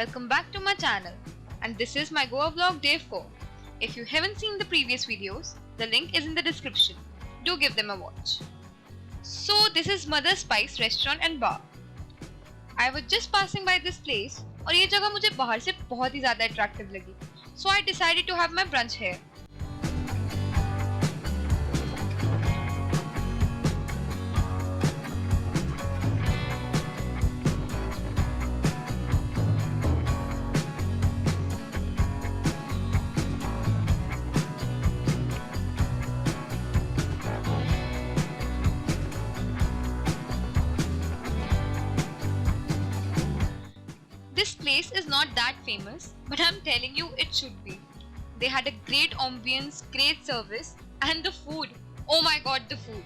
welcome back to my channel, and this is my Goa vlog day 4. If you haven't seen the previous videos, the link is in the description. Do give them a watch. So this is Mother Spice Restaurant and Bar. I was just passing by this place और ये जगह मुझे बाहर से बहुत ही ज़्यादा attractive लगी. So I decided to have my brunch here. This place is not that famous, but I'm telling you it should be. They had a great ambience, great service, and the food. Oh my god, the food!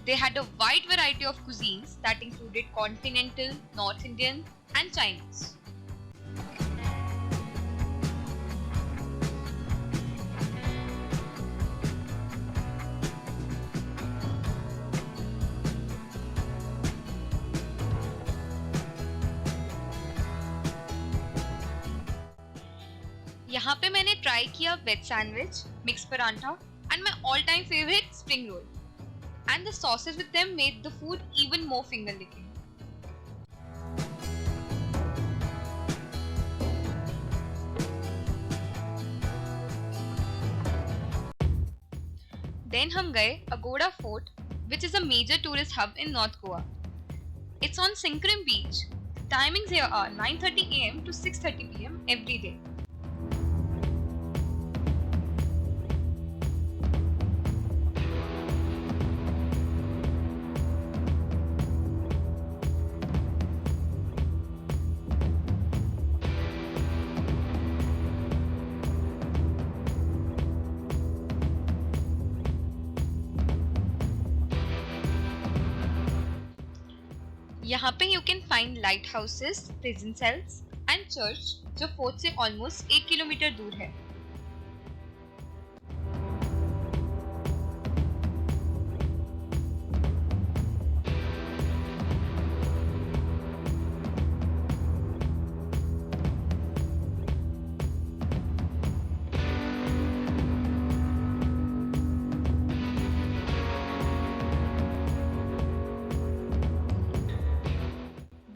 They had a wide variety of cuisines that included continental, North Indian, and Chinese. यहाँ पे मैंने try किया veg sandwich, mix paratha and my all-time favorite spring roll. And the sauces with them made the food even more finger-licking. Then हम गए Agoda Fort, which is a major tourist hub in North Goa. It's on Synchron Beach. The timings here are 9:30 AM to 6:30 PM every day. यहाँ पे you can find lighthouses, prison cells and church जो fort से almost 1 kilometre दूर है.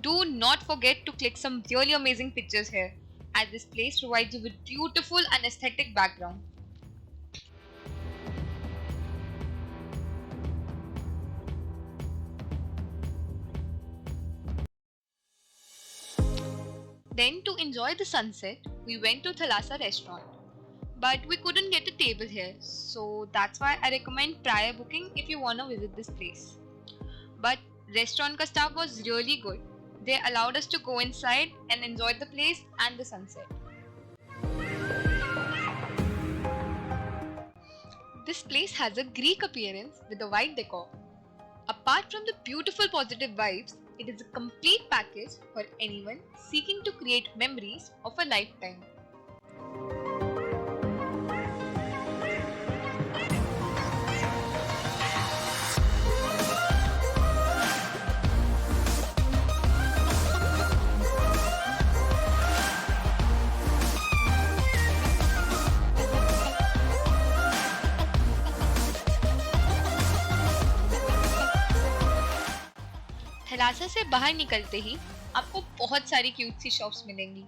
Do not forget to click some really amazing pictures here, as this place provides you with beautiful and aesthetic background. Then to enjoy the sunset, we went to Thalassa restaurant. But we couldn't get a table here, so that's why I recommend prior booking if you wanna visit this place. But restaurant ka staff was really good. They allowed us to go inside and enjoy the place and the sunset. This place has a Greek appearance with a white decor. Apart from the beautiful positive vibes, it is a complete package for anyone seeking to create memories of a lifetime. थलासा से बाहर निकलते ही आपको बहुत सारी cute सी shops मिलेंगी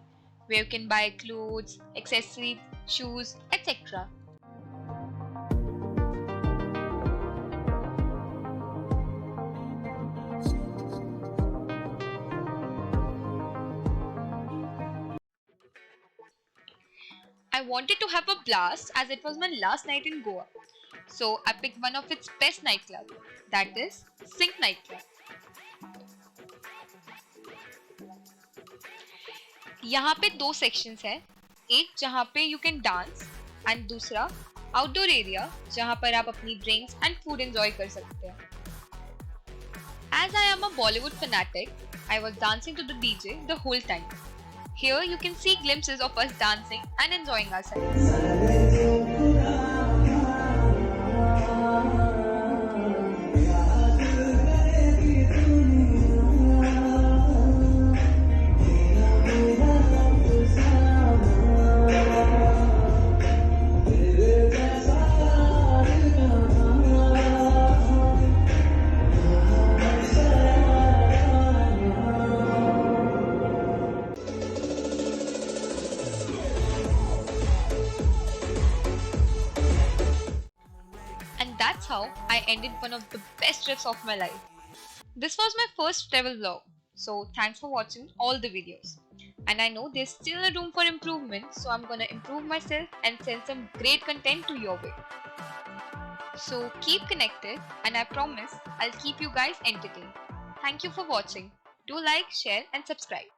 where you can buy clothes, accessories, shoes, etc. I wanted to have a blast as it was my last night in Goa. So I picked one of its best nightclubs, that is Sync Nightclub. यहाँ पे दो sections हैं, एक जहाँ पे you can dance and दूसरा outdoor area जहाँ पर आप अपनी ड्रिंक्स एंड फूड एंजॉय कर सकते हैं. As I am a Bollywood fanatic, I was dancing to the DJ the whole time. Here you can see glimpses of us dancing and enjoying ourselves. ended one of the best trips of my life. This was my first travel vlog, so thanks for watching all the videos. And I know there's still a room for improvement, so I'm gonna improve myself and send some great content to your way. So keep connected, and I promise I'll keep you guys entertained. Thank you for watching. Do like, share, and subscribe.